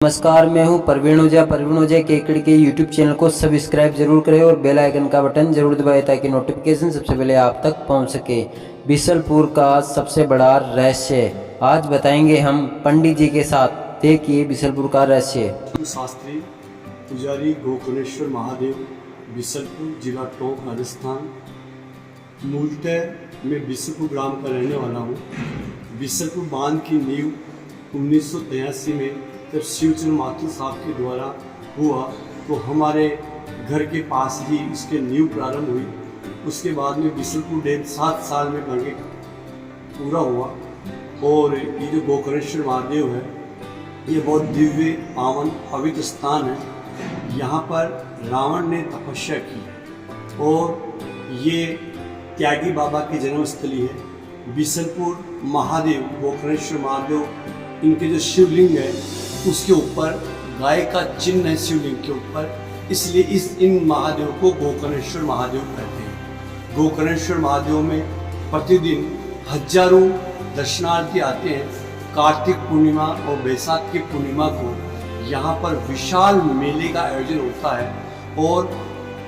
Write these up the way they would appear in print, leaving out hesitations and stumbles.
नमस्कार, मैं हूं परवीन ओझा केकड़ी के यूट्यूब चैनल को सब्सक्राइब जरूर करें और बेल आइकन का बटन जरूर दबाएं ताकि नोटिफिकेशन सबसे पहले आप तक पहुंच सके। बिसलपुर का सबसे बड़ा रहस्य आज बताएंगे हम पंडित जी के साथ। देखिए बिसलपुर का रहस्य। शास्त्री पुजारी गोकर्णेश्वर महादेव, बिसलपुर, जिला टोंक, राजस्थान। मूलतः मैं बिसलपुर ग्राम का रहने वाला हूँ। बिसलपुर बांध की नींव 1983 में जब शिवचंद्र माथुर साहब के द्वारा हुआ तो हमारे घर के पास ही इसके नींव प्रारंभ हुई। उसके बाद में बिसलपुर डैम 7 साल में बनके पूरा हुआ। और ये जो गोकर्णेश्वर महादेव है ये बहुत दिव्य, पावन, पवित्र स्थान है। यहाँ पर रावण ने तपस्या की और ये त्यागी बाबा की जन्मस्थली है। बिसलपुर महादेव, गोकर्णेश्वर महादेव, इनके जो शिवलिंग है उसके ऊपर गाय का चिन्ह है शिवलिंग के ऊपर, इसलिए इन महादेव को गोकर्णेश्वर महादेव कहते हैं। गोकर्णेश्वर महादेव में प्रतिदिन हजारों दर्शनार्थी आते हैं। कार्तिक पूर्णिमा और बैसाख की पूर्णिमा को यहाँ पर विशाल मेले का आयोजन होता है और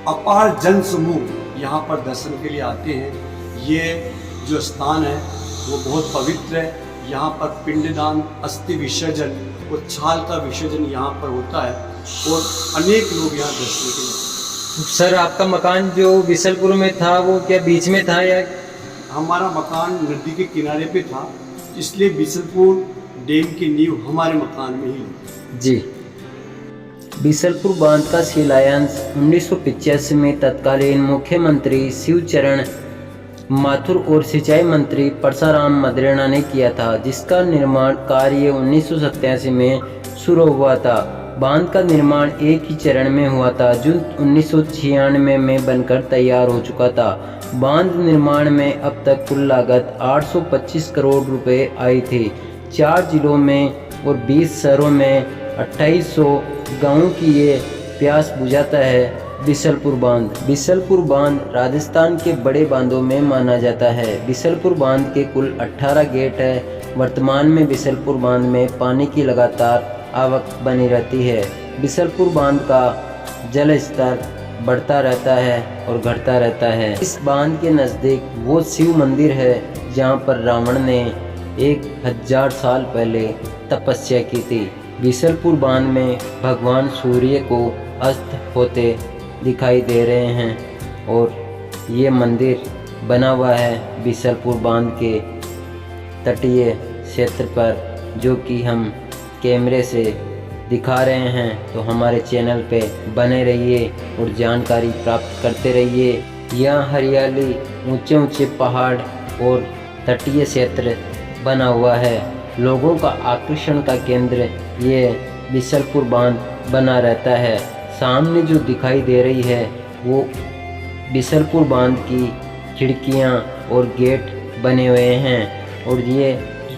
अपार जन समूह यहाँ पर दर्शन के लिए आते हैं। ये जो स्थान है वो बहुत पवित्र है। यहाँ पर पिंडदान, अस्थि विसर्जन और छाल का विसर्जन यहाँ पर होता है और अनेक लोग यहाँ दर्शन के लिए। सर, आपका मकान जो बिसलपुर में था वो क्या बीच में था या? हमारा मकान नदी के किनारे पे था, इसलिए बिसलपुर डैम की नींव हमारे मकान में ही जी। बिसलपुर बांध का शिलान्यास 1985 में तत्कालीन मुख्यमंत्री शिवचरण माथुर और सिंचाई मंत्री परसाराम मदेरणा ने किया था, जिसका निर्माण कार्य 1987 में शुरू हुआ था। बांध का निर्माण एक ही चरण में हुआ था जो 1996 में बनकर तैयार हो चुका था। बांध निर्माण में अब तक कुल लागत 825 करोड़ रुपए आई थी। 4 जिलों में और 20 शहरों में 2800 गाँवों की ये प्यास बुझाता है बिसलपुर बांध। बिसलपुर बांध राजस्थान के बड़े बांधों में माना जाता है। बिसलपुर बांध के कुल 18 गेट है। वर्तमान में बिसलपुर बांध में पानी की लगातार आवक बनी रहती है। बिसलपुर बांध का जल स्तर बढ़ता रहता है और घटता रहता है। इस बांध के नज़दीक वो शिव मंदिर है जहाँ पर रावण ने 1000 साल पहले तपस्या की थी। बिसलपुर बांध में भगवान सूर्य को अस्त होते दिखाई दे रहे हैं और ये मंदिर बना हुआ है बिसलपुर बांध के तटीय क्षेत्र पर, जो कि हम कैमरे से दिखा रहे हैं। तो हमारे चैनल पे बने रहिए और जानकारी प्राप्त करते रहिए। यहाँ हरियाली, ऊंचे ऊंचे पहाड़ और तटीय क्षेत्र बना हुआ है। लोगों का आकर्षण का केंद्र ये बिसलपुर बांध बना रहता है। सामने जो दिखाई दे रही है वो बिसलपुर बांध की खिड़कियां और गेट बने हुए हैं और ये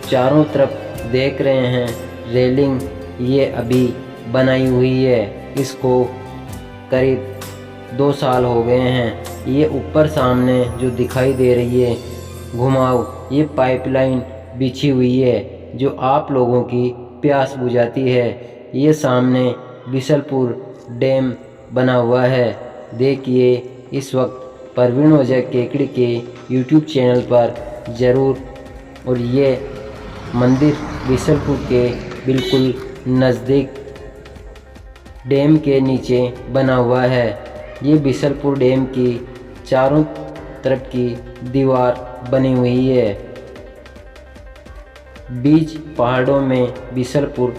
चारों तरफ देख रहे हैं रेलिंग ये अभी बनाई हुई है। इसको करीब 2 साल हो गए हैं। ये ऊपर सामने जो दिखाई दे रही है घुमाव, ये पाइपलाइन बिछी हुई है जो आप लोगों की प्यास बुझाती है। ये सामने बिसलपुर डैम बना हुआ है। देखिए इस वक्त परवीन ओझा केकड़ी के यूट्यूब चैनल पर ज़रूर। और ये मंदिर बिसलपुर के बिल्कुल नज़दीक डैम के नीचे बना हुआ है। ये बिसलपुर डैम की चारों तरफ की दीवार बनी हुई है। बीच पहाड़ों में बिसलपुर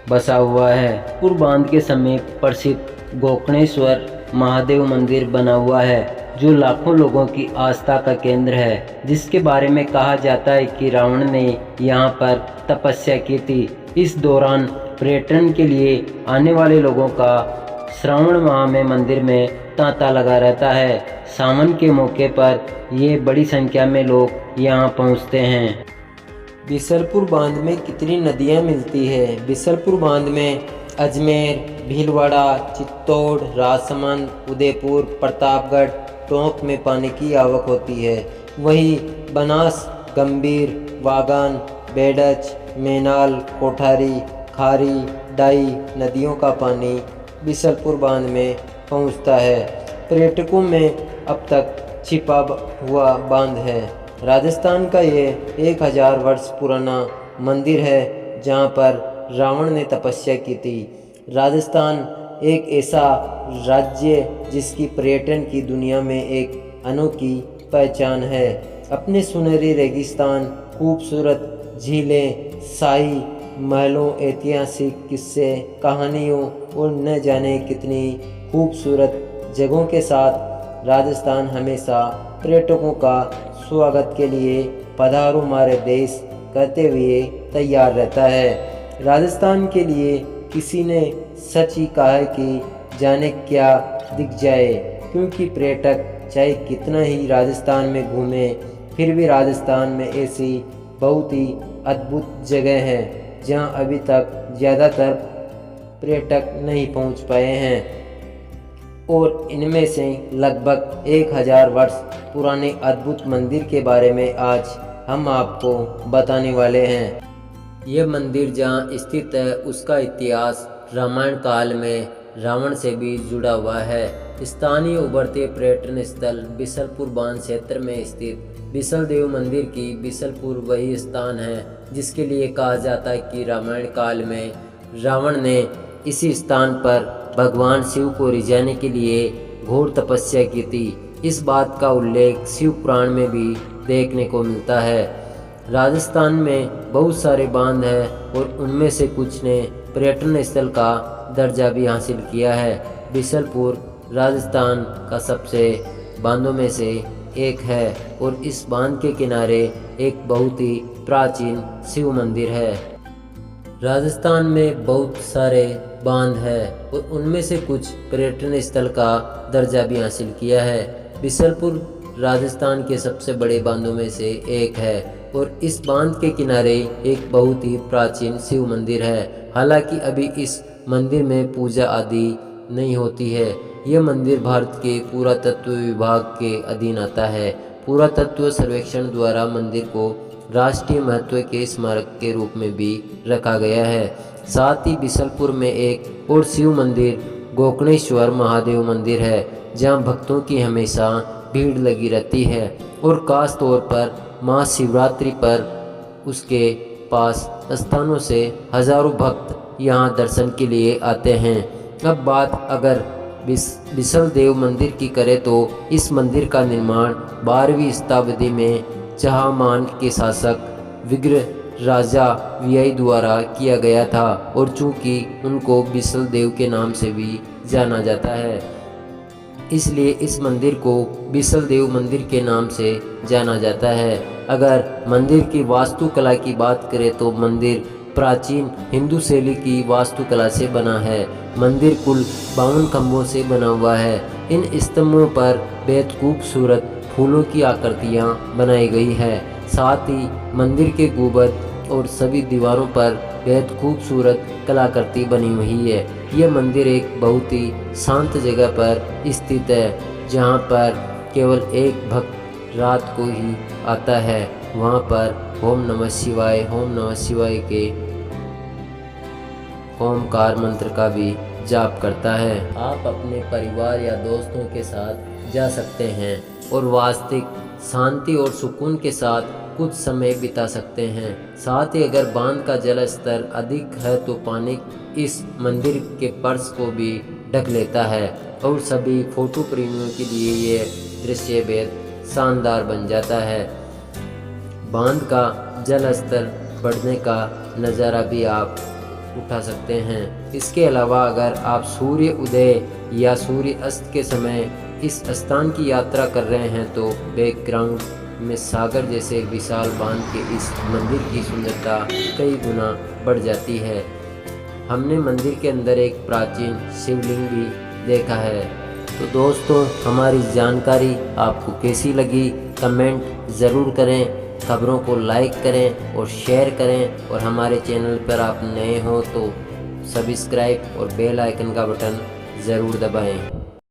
बसा हुआ है। बिसलपुर बांध के समीप प्रसिद्ध गोकर्णेश्वर महादेव मंदिर बना हुआ है जो लाखों लोगों की आस्था का केंद्र है, जिसके बारे में कहा जाता है कि रावण ने यहाँ पर तपस्या की थी। इस दौरान पर्यटन के लिए आने वाले लोगों का श्रावण माह में मंदिर में तांता लगा रहता है। सावन के मौके पर ये बड़ी संख्या में लोग यहाँ पहुँचते हैं। बिसलपुर बांध में कितनी नदियाँ मिलती है? बिसलपुर बांध में अजमेर, भीलवाड़ा, चित्तौड़, राजसमंद, उदयपुर, प्रतापगढ़, टोंक में पानी की आवक होती है। वहीं बनास, गंभीर, वागन, बेडच, मेनाल, कोठारी, खारी डाई नदियों का पानी बिसलपुर बांध में पहुंचता है। पर्यटकों में अब तक छिपा हुआ बांध है। राजस्थान का ये 1000 वर्ष पुराना मंदिर है जहाँ पर रावण ने तपस्या की थी। राजस्थान एक ऐसा राज्य जिसकी पर्यटन की दुनिया में एक अनोखी पहचान है। अपने सुनहरी रेगिस्तान, खूबसूरत झीलें, शाही महलों, ऐतिहासिक किस्से, कहानियों और न जाने कितनी खूबसूरत जगहों के साथ राजस्थान हमेशा पर्यटकों का स्वागत के लिए पधारो हमारे देश करते हुए तैयार रहता है। राजस्थान के लिए किसी ने सच ही कहा है कि जाने क्या दिख जाए, क्योंकि पर्यटक चाहे कितना ही राजस्थान में घूमे फिर भी राजस्थान में ऐसी बहुत ही अद्भुत जगह हैं जहां अभी तक ज़्यादातर पर्यटक नहीं पहुंच पाए हैं, और इनमें से लगभग 1000 वर्ष पुराने अद्भुत मंदिर के बारे में आज हम आपको बताने वाले हैं। यह मंदिर जहाँ स्थित है उसका इतिहास रामायण काल में रावण से भी जुड़ा हुआ है। स्थानीय उभरते पर्यटन स्थल बिसलपुर बांध क्षेत्र में स्थित बिसल देव मंदिर की बिसलपुर वही स्थान है जिसके लिए कहा जाता है कि रामायण काल में रावण ने इसी स्थान पर भगवान शिव को रिझाने के लिए घोर तपस्या की थी। इस बात का उल्लेख शिव पुराण में भी देखने को मिलता है। राजस्थान में बहुत सारे बांध हैं और उनमें से कुछ ने पर्यटन स्थल का दर्जा भी हासिल किया है। बिसलपुर राजस्थान का सबसे बांधों में से एक है और इस बांध के किनारे एक बहुत ही प्राचीन शिव मंदिर है। राजस्थान में बहुत सारे बांध हैं और उनमें से कुछ पर्यटन स्थल का दर्जा भी हासिल किया है। बिसलपुर राजस्थान के सबसे बड़े बांधों में से एक है और इस बांध के किनारे एक बहुत ही प्राचीन शिव मंदिर है। हालांकि अभी इस मंदिर में पूजा आदि नहीं होती है। यह मंदिर भारत के पुरातत्व विभाग के अधीन आता है। पुरातत्व सर्वेक्षण द्वारा मंदिर को राष्ट्रीय महत्व के स्मारक के रूप में भी रखा गया है। साथ ही बिसलपुर में एक और शिव मंदिर गोकर्णेश्वर महादेव मंदिर है जहां भक्तों की हमेशा भीड़ लगी रहती है और खास तौर पर महाशिवरात्रि पर उसके पास स्थानों से हजारों भक्त यहां दर्शन के लिए आते हैं। अब बात अगर बिसल देव मंदिर की करें तो इस मंदिर का निर्माण 12वीं शताब्दी में चहामान के शासक विग्रह राजा वीआई द्वारा किया गया था और चूंकि उनको बिसल देव के नाम से भी जाना जाता है इसलिए इस मंदिर को बिसल देव मंदिर के नाम से जाना जाता है। अगर मंदिर की वास्तुकला की बात करें तो मंदिर प्राचीन हिंदू शैली की वास्तुकला से बना है। मंदिर कुल 52 खंभों से बना हुआ है। इन स्तंभों पर बेहद खूबसूरत फूलों की आकृतियां बनाई गई है। साथ ही मंदिर के गुंबद और सभी दीवारों पर बेहद खूबसूरत कलाकृति बनी हुई है। यह मंदिर एक बहुत ही शांत जगह पर स्थित है जहां पर केवल एक भक्त रात को ही आता है। वहां पर ओम नमः शिवाय के ओमकार मंत्र का भी जाप करता है। आप अपने परिवार या दोस्तों के साथ जा सकते हैं और वास्तविक शांति और सुकून के साथ कुछ समय बिता सकते हैं। साथ ही अगर बांध का जल स्तर अधिक है तो पानी इस मंदिर के फर्श को भी ढक लेता है और सभी फोटो प्रेमियों के लिए ये दृश्य बेहद शानदार बन जाता है। बांध का जल स्तर बढ़ने का नज़ारा भी आप उठा सकते हैं। इसके अलावा अगर आप सूर्य उदय या सूर्य अस्त के समय इस स्थान की यात्रा कर रहे हैं तो बैकग्राउंड में सागर जैसे विशाल बांध के इस मंदिर की सुंदरता कई गुना बढ़ जाती है। हमने मंदिर के अंदर एक प्राचीन शिवलिंग भी देखा है। तो दोस्तों, हमारी जानकारी आपको कैसी लगी कमेंट ज़रूर करें। खबरों को लाइक करें और शेयर करें और हमारे चैनल पर आप नए हो तो सब्सक्राइब और बेल आइकन का बटन ज़रूर दबाएं।